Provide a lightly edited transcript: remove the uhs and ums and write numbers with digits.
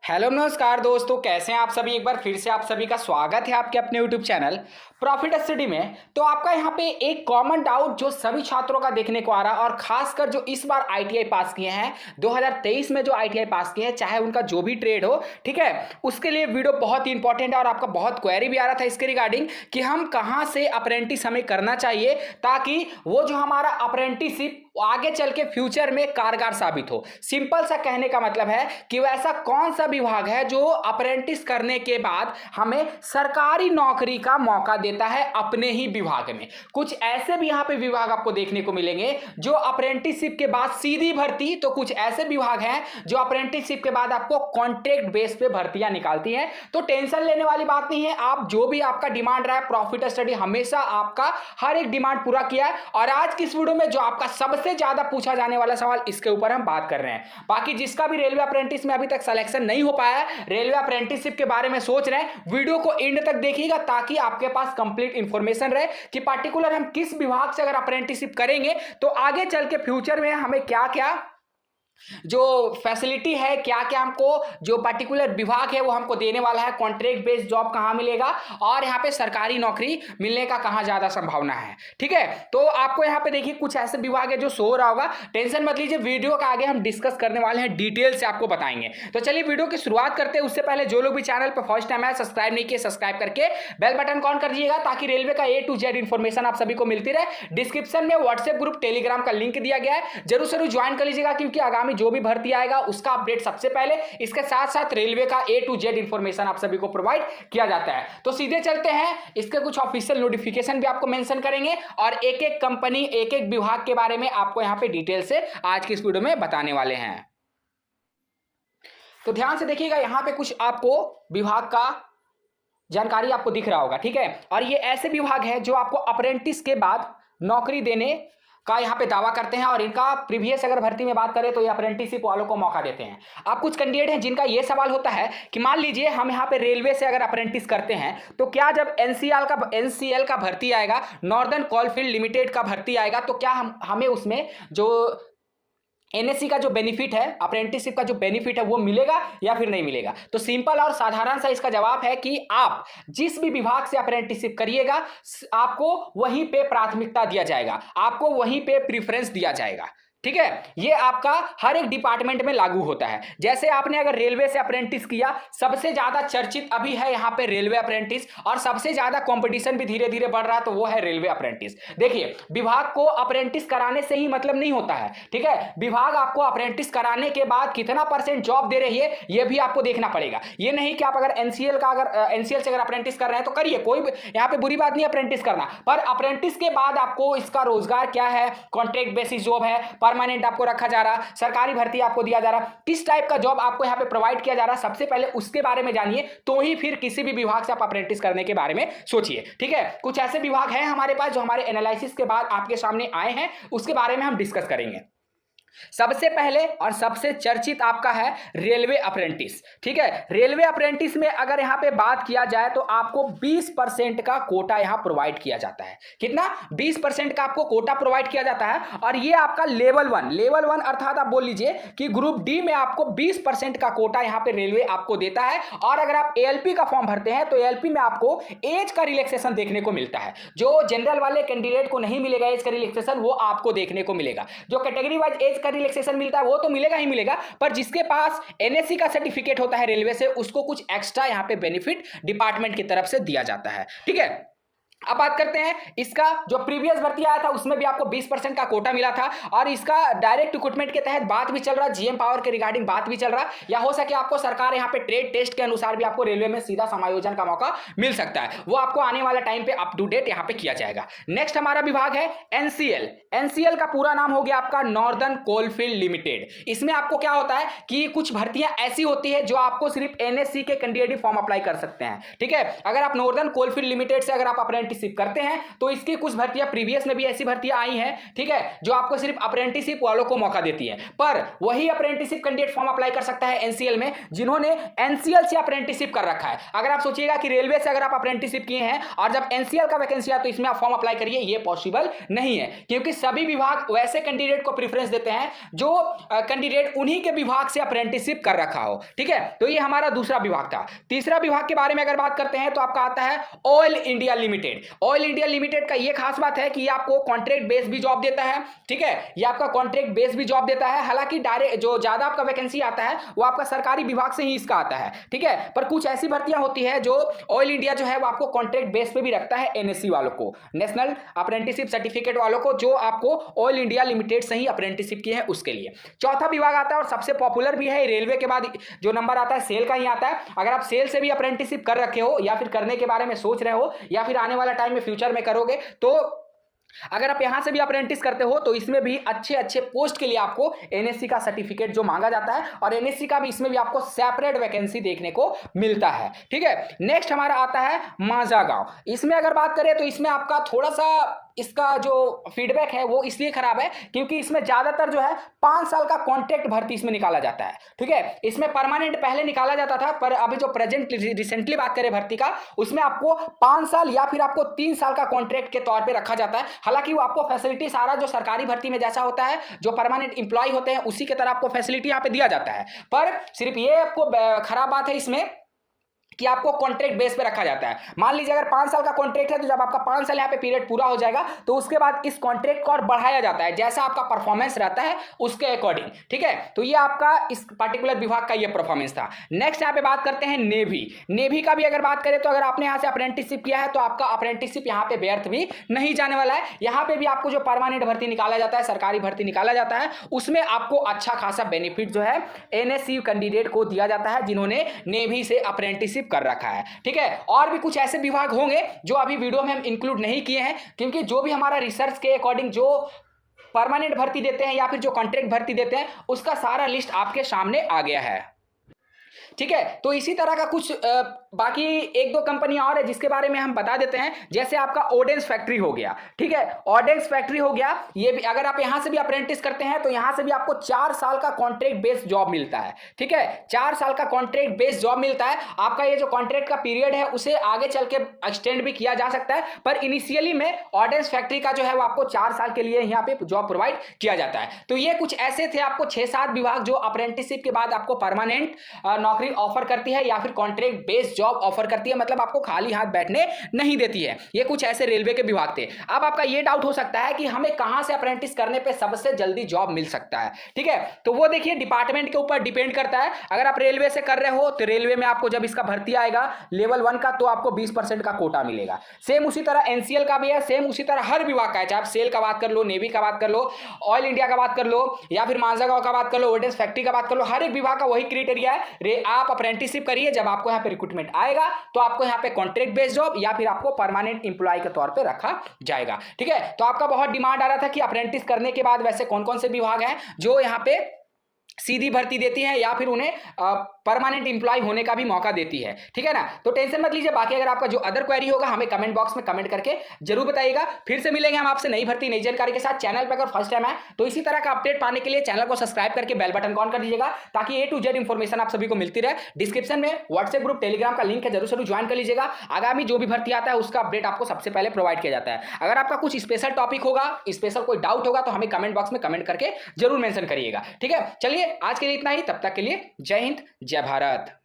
Hello नमस्कार दोस्तों, कैसे हैं आप सभी। एक बार फिर से आप सभी का स्वागत है आपके अपने यूट्यूब चैनल प्रॉफिट स्टडी में। तो आपका यहाँ पे एक कॉमन डाउट जो सभी छात्रों का देखने को आ रहा है, और खासकर जो इस बार आईटीआई पास किए हैं 2023 में, जो आईटीआई पास किए हैं, चाहे उनका जो भी ट्रेड हो, ठीक है, उसके लिए वीडियो बहुत ही इंपॉर्टेंट है। और आपका बहुत क्वेरी भी आ रहा था इसके रिगार्डिंग कि हम कहाँ से अप्रेंटिस हमें करना चाहिए ताकि वो जो हमारा अप्रेंटिसशिप आगे चल के फ्यूचर में कारगर साबित हो। सिंपल सा कहने का मतलब है कि वैसा कौन सा विभाग है जो अप्रेंटिस करने के बाद हमें सरकारी नौकरी का मौका देता है अपने ही विभाग में। कुछ ऐसे भी यहां पे विभाग आपको देखने को मिलेंगे जो अप्रेंटिसशिप के बाद सीधी भर्ती, तो कुछ ऐसे विभाग हैं जो अप्रेंटिसशिप के बाद आपको कॉन्ट्रैक्ट बेस पे भर्तियां निकालती हैं। तो टेंशन लेने वाली बात नहीं है। आप जो भी आपका डिमांड रहा है, प्रॉफिट स्टडी हमेशा आपका हर एक डिमांड पूरा किया है। और आज की इस वीडियो में जो आपका सबसे ज्यादा पूछा जाने वाला सवाल, इसके ऊपर हम बात कर रहे हैं। बाकी जिसका भी रेलवे अप्रेंटिस में अभी तक सिलेक्शन नहीं हो पाया है, रेलवे अप्रेंटिसशिप के बारे में सोच रहे हैं, वीडियो को एंड तक देखिएगा ताकि आपके पास कंप्लीट इंफॉर्मेशन रहे कि पार्टिकुलर हम किस विभाग से अगर अप्रेंटिसशिप करेंगे तो आगे चल के फ्यूचर में हमें क्या क्या जो फैसिलिटी है, क्या क्या हमको जो पर्टिकुलर विभाग है वो हमको देने वाला है, कॉन्ट्रैक्ट बेस्ड जॉब कहां मिलेगा और यहां पे सरकारी नौकरी मिलने का कहां ज्यादा संभावना है। ठीक है, तो आपको यहां पे देखिए कुछ ऐसे विभाग है जो शो हो रहा होगा। टेंशन मत लीजिए, वीडियो का आगे हम डिस्कस करने वाले हैं, डिटेल से आपको बताएंगे। तो चलिए वीडियो की शुरुआत करते हैं। उससे पहले जो लोग भी चैनल पर फर्स्ट टाइम है, सब्सक्राइब नहीं किए, सब्सक्राइब करके बेल बटन ऑन कर दीजिएगा ताकि रेलवे का A to Z इंफॉर्मेशन आप सभी को मिलती रहे। डिस्क्रिप्शन में व्हाट्सएप ग्रुप, टेलीग्राम का लिंक दिया गया है, जरूर जरूर ज्वाइन कर लीजिएगा क्योंकि आगामी जो भी भर्ती आएगा उसका अपडेट सबसे पहले, इसके साथ साथ रेलवे का A to Z इंफॉर्मेशन आप सभी को प्रोवाइड किया जाता है। तो सीधे चलते हैं, इसके कुछ ऑफिशियल नोटिफिकेशन भी आपको मेंशन करेंगे और एक एक कंपनी, एक एक विभाग के बारे में आपको यहां पे डिटेल से आज की इस वीडियो में बताने वाले हैं। तो ध्यान से देखिएगा, यहां पे कुछ आपको विभाग का जानकारी आपको दिख रहा होगा। ठीक है, और ये ऐसे विभाग है जो आपको अप्रेंटिस के बाद नौकरी देने का यहाँ पे दावा करते हैं और इनका प्रीवियस अगर भर्ती में बात करें तो ये अप्रेंटिसशिप वालों को मौका देते हैं। अब कुछ कैंडिडेट हैं जिनका ये सवाल होता है कि मान लीजिए हम यहाँ पे रेलवे से अगर अप्रेंटिस करते हैं तो क्या जब एनसीएल का भर्ती आएगा, नॉर्दर्न कोलफील्ड लिमिटेड का भर्ती आएगा, तो क्या हमें उसमें जो एनएससी का जो बेनिफिट है, अप्रेंटिसशिप का जो बेनिफिट है, वो मिलेगा या फिर नहीं मिलेगा? तो सिंपल और साधारण सा इसका जवाब है कि आप जिस भी विभाग से अप्रेंटिसशिप करिएगा आपको वहीं पे प्राथमिकता दिया जाएगा, आपको वहीं पे प्रीफरेंस दिया जाएगा। ठीक है, ये आपका हर एक डिपार्टमेंट में लागू होता है। जैसे आपने अगर रेलवे से अप्रेंटिस किया, सबसे ज्यादा चर्चित अभी है यहाँ पे रेलवे अप्रेंटिस और सबसे ज्यादा कंपटीशन भी धीरे धीरे बढ़ रहा है, तो वो है रेलवे अप्रेंटिस। देखिए, विभाग को अप्रेंटिस कराने से ही मतलब नहीं होता है। ठीक है, विभाग आपको अप्रेंटिस कराने के बाद कितना % जॉब दे रही है ये भी आपको देखना पड़ेगा। ये नहीं कि आप अगर एनसीएल से अगर अप्रेंटिस कर रहे हैं तो करिए, कोई यहाँ पे बुरी बात नहीं अप्रेंटिस करना, पर अप्रेंटिस के बाद आपको इसका रोजगार क्या है, कॉन्ट्रैक्ट बेसिस जॉब है, परमानेंट आपको रखा जा रहा, सरकारी भर्ती आपको दिया जा रहा, किस टाइप का जॉब आपको यहां पे प्रोवाइड किया जा रहा, सबसे पहले उसके बारे में जानिए, तो ही फिर किसी भी विभाग से आप अप्रेंटिस करने के बारे में सोचिए। ठीक है, कुछ ऐसे विभाग हैं हमारे पास जो हमारे एनालिसिस के बाद आपके सामने आए हैं, उसके बारे में हम डिस्कस करेंगे। सबसे पहले और सबसे चर्चित आपका है रेलवे अप्रेंटिस। ठीक है, रेलवे अप्रेंटिस में अगर यहां पे बात किया जाए तो आपको 20% का कोटा यहां प्रोवाइड किया जाता है। कितना? 20% का आपको कोटा प्रोवाइड किया जाता है और ये आपका लेवल वन अर्थात आप बोल लीजिए कि ग्रुप डी में आपको 20% का कोटा यहां पे रेलवे आपको देता है। और अगर आप एएलपी का फॉर्म भरते हैं तो एएलपी में आपको एज का रिलैक्सेशन देखने को मिलता है। जो जनरल वाले कैंडिडेट को नहीं मिलेगा एज का रिलैक्सेशन, वो आपको देखने को मिलेगा। जो कैटेगरी वाइज एज का रिलैक्सेशन मिलता है वो तो मिलेगा ही मिलेगा, पर जिसके पास एनएससी का सर्टिफिकेट होता है रेलवे से, उसको कुछ एक्स्ट्रा यहां पे बेनिफिट डिपार्टमेंट की तरफ से दिया जाता है। ठीक है, अब बात करते हैं इसका जो प्रीवियस भर्ती आया था उसमें भी आपको 20% का कोटा मिला था और इसका डायरेक्ट रिक्रूटमेंट के तहत बात भी चल रहा, जीएम पावर के रिगार्डिंग बात भी चल रहा, या हो सके आपको सरकार यहाँ पे ट्रेड टेस्ट के अनुसार भी आपको रेलवे में सीधा समायोजन का मौका मिल सकता है। वो आपको आने वाला टाइम पे अप टू डेट यहाँ पे किया जाएगा। नेक्स्ट हमारा विभाग है एनसीएल। एनसीएल का पूरा नाम हो गया आपका नॉर्दर्न कोलफील्ड लिमिटेड। इसमें आपको क्या होता है कि कुछ भर्तियां ऐसी होती है जो आपको सिर्फ एनएससी के कैंडिडेट फॉर्म अप्लाई कर सकते हैं। ठीक है, अगर आप नॉर्दर्न कोलफील्ड लिमिटेड से अगर आप अप्रेंटिस अप्रेंटिसशिप करते हैं तो इसकी कुछ भर्तियां प्रीवियस में भी ऐसी भर्तियां आई हैं, ठीक है, जो आपको सिर्फ अप्रेंटिसशिप वालों को मौका देती है। पर वही अप्रेंटिसशिप कैंडिडेट फॉर्म अप्लाई कर सकता है एनसीएल में जिन्होंने एनसीएल से अप्रेंटिसशिप कर रखा है। अगर आप सोचिएगा कि रेलवे से अगर आप अप्रेंटिसशिप किए हैं और जब एनसीएल का वैकेंसी आया तो इसमें आप फॉर्म अप्लाई करिए, ये पॉसिबल नहीं है, क्योंकि सभी विभाग वैसे कैंडिडेट को प्रेफरेंस देते हैं जो कैंडिडेट उन्हीं के विभाग से अप्रेंटिसशिप कर रखा हो, ठीक है। तो ये हमारा दूसरा विभाग था। तीसरा विभाग के बारे में अगर बात करते हैं तो आपका आता है oil India limited. Oil India limited का ये खास बात है कि ये आपको कॉन्ट्रैक्ट बेस भी जॉब देता है, ठीक है, ये आपका कॉन्ट्रैक्ट बेस भी जॉब देता है। हालांकि डायरेक्ट जो ज्यादा आपका वैकेंसी आता है वो आपका सरकारी विभाग से ही इसका आता है, ठीक है, पर कुछ ऐसी भर्तियां होती है जो ऑयल इंडिया जो है वो आपको कॉन्ट्रैक्ट बेस पे भी रखता है, एनएससी वालों को, नेशनल अप्रेंटिसशिप सर्टिफिकेट वालों को, जो आपको ऑयल इंडिया लिमिटेड से ही अप्रेंटिसशिप की है उसके लिए। चौथा विभाग आता है और सबसे पॉपुलर भी है, रेलवे के बाद जो नंबर आता है सेल का ही आता है। अगर आप सेल से भी अप्रेंटिसशिप कर रखे हो या फिर करने के बारे में सोच रहे हो या फिर आने वाला टाइम में फ्यूचर में करोगे, तो अगर आप यहां से भी अप्रेंटिस करते हो तो इसमें भी अच्छे अच्छे पोस्ट के लिए आपको एनएससी का सर्टिफिकेट जो मांगा जाता है और एनएससी का भी इसमें भी आपको सेपरेट वैकेंसी देखने को मिलता है, ठीक है। नेक्स्ट हमारा आता है मांझागांव। इसमें अगर बात करें तो इसमें आपका थोड़ा सा इसका जो फीडबैक है वो इसलिए खराब है क्योंकि इसमें ज्यादातर जो है 5 साल का कॉन्ट्रैक्ट भर्ती इसमें निकाला जाता है, ठीक है। इसमें परमानेंट पहले निकाला जाता था, पर अभी जो प्रेजेंट रिसेंटली बात करें भर्ती का, उसमें आपको 5 साल या फिर आपको 3 साल का कॉन्ट्रैक्ट के तौर पे रखा जाता है। हालांकि वो आपको फैसिलिटी सारा जो सरकारी भर्ती में जैसा होता है, जो परमानेंट इंप्लॉय होते हैं उसी के तरह आपको फैसिलिटी यहाँ पे दिया जाता है, पर सिर्फ ये आपको खराब बात है इसमें कि आपको कॉन्ट्रैक्ट बेस पे रखा जाता है। मान लीजिए अगर 5 साल का कॉन्ट्रैक्ट है तो जब आपका 5 साल यहाँ पे पीरियड पूरा हो जाएगा तो उसके बाद इस कॉन्ट्रैक्ट को और बढ़ाया जाता है जैसा आपका परफॉर्मेंस रहता है उसके अकॉर्डिंग, ठीक है। तो ये आपका इस पर्टिकुलर विभाग का ये परफॉर्मेंस था। नेक्स्ट यहाँ पे बात करते हैं नेवी। नेवी का भी अगर बात करें तो अगर आपने यहाँ से अप्रेंटिसशिप किया है तो आपका अप्रेंटिसशिप यहाँ पे व्यर्थ भी नहीं जाने वाला है। यहाँ पे भी आपको जो परमानेंट भर्ती निकाला जाता है, सरकारी भर्ती निकाला जाता है, उसमें आपको अच्छा खासा बेनिफिट जो है एनएससी कैंडिडेट को दिया जाता है जिन्होंने नेवी से अप्रेंटिसशिप कर रखा है, ठीक है। और भी कुछ ऐसे विभाग होंगे जो अभी वीडियो में हम इंक्लूड नहीं किए हैं क्योंकि जो भी हमारा रिसर्च के अकॉर्डिंग जो परमानेंट भर्ती देते हैं या फिर जो कॉन्ट्रैक्ट भर्ती देते हैं उसका सारा लिस्ट आपके सामने आ गया है, ठीक है। तो इसी तरह का कुछ बाकी 1-2 कंपनियां और है जिसके बारे में हम बता देते हैं। जैसे आपका ऑर्डेंस फैक्ट्री हो गया, ठीक है, ऑर्डेंस फैक्ट्री हो गया, ये भी अगर आप यहां से भी अप्रेंटिस करते हैं तो यहां से भी आपको 4 साल का कॉन्ट्रैक्ट बेस्ड जॉब मिलता है, ठीक है, 4 साल का कॉन्ट्रैक्ट बेस्ड जॉब मिलता है। आपका ये जो कॉन्ट्रैक्ट का पीरियड है उसे आगे चल के एक्सटेंड भी किया जा सकता है, पर इनिशियली में ऑर्डेंस फैक्ट्री का जो है वो आपको 4 साल के लिए यहाँ पे जॉब प्रोवाइड किया जाता है। तो ये कुछ ऐसे थे आपको 6-7 विभाग जो अप्रेंटिसशिप के बाद आपको परमानेंट नौकरी ऑफर करती है या फिर कॉन्ट्रैक्ट बेस्ड जॉब ऑफर करती है, मतलब आपको खाली हाथ बैठने नहीं देती है। ये कुछ ऐसे रेलवे के विभाग थे। अब आपका ये डाउट हो सकता है कि हमें कहां से अप्रेंटिस करने पे सबसे जल्दी जॉब मिल सकता है, ठीक है। तो वो देखिए डिपार्टमेंट के ऊपर डिपेंड करता है। अगर आप रेलवे से कर रहे हो तो रेलवे में आपको जब इसका भर्ती आएगा लेवल 1 का तो आपको 20% का कोटा मिलेगा। सेम उसी तरह एनसीएल का भी है, सेम उसी तरह हर विभाग का है, चाहे आप सेल का बात कर लो, नेवी का बात कर लो, ऑयल इंडिया का बात कर लो या फिर मांझागांव का बात कर लो, ऑर्डेंस फैक्ट्री का बात कर लो, हर एक विभाग का वही क्राइटेरिया है। आप अप्रेंटिसशिप करिए, जब आपको यहाँ पे रिक्रूटमेंट आएगा तो आपको यहाँ पे कॉन्ट्रैक्ट बेस्ड जॉब या फिर आपको परमानेंट इंप्लॉय के तौर पे रखा जाएगा, ठीक है। तो आपका बहुत डिमांड आ रहा था कि अप्रेंटिस करने के बाद वैसे कौन कौन से विभाग हैं जो यहाँ पे सीधी भर्ती देती है या फिर उन्हें परमानेंट इंप्लॉय होने का भी मौका देती है, ठीक है ना। तो टेंशन मत लीजिए, बाकी अगर आपका जो अदर क्वेरी होगा हमें कमेंट बॉक्स में कमेंट करके जरूर बताइएगा। फिर से मिलेंगे हम आपसे नई भर्ती नई जानकारी के साथ। चैनल पर अगर फर्स्ट टाइम है तो इसी तरह का अपडेट पाने के लिए चैनल को सब्सक्राइब करके बेल बटन ऑन कर दीजिएगा ताकि A to Z इंफॉर्मेशन आप सभी को मिलती रहे। डिस्क्रिप्शन में व्हाट्सएप ग्रुप टेलीग्राम का लिंक है, जरूर ज्वाइन कर लीजिएगा। आगामी जो भी भर्ती आता है उसका अपडेट आपको सबसे पहले प्रोवाइड किया जाता है। अगर आपका कुछ स्पेशल टॉपिक होगा, स्पेशल कोई डाउट होगा तो हमें कमेंट बॉक्स में कमेंट करके जरूर मेंशन करिएगा, ठीक है। चलिए आज के लिए इतना ही, तब तक के लिए जय हिंद जय भारत।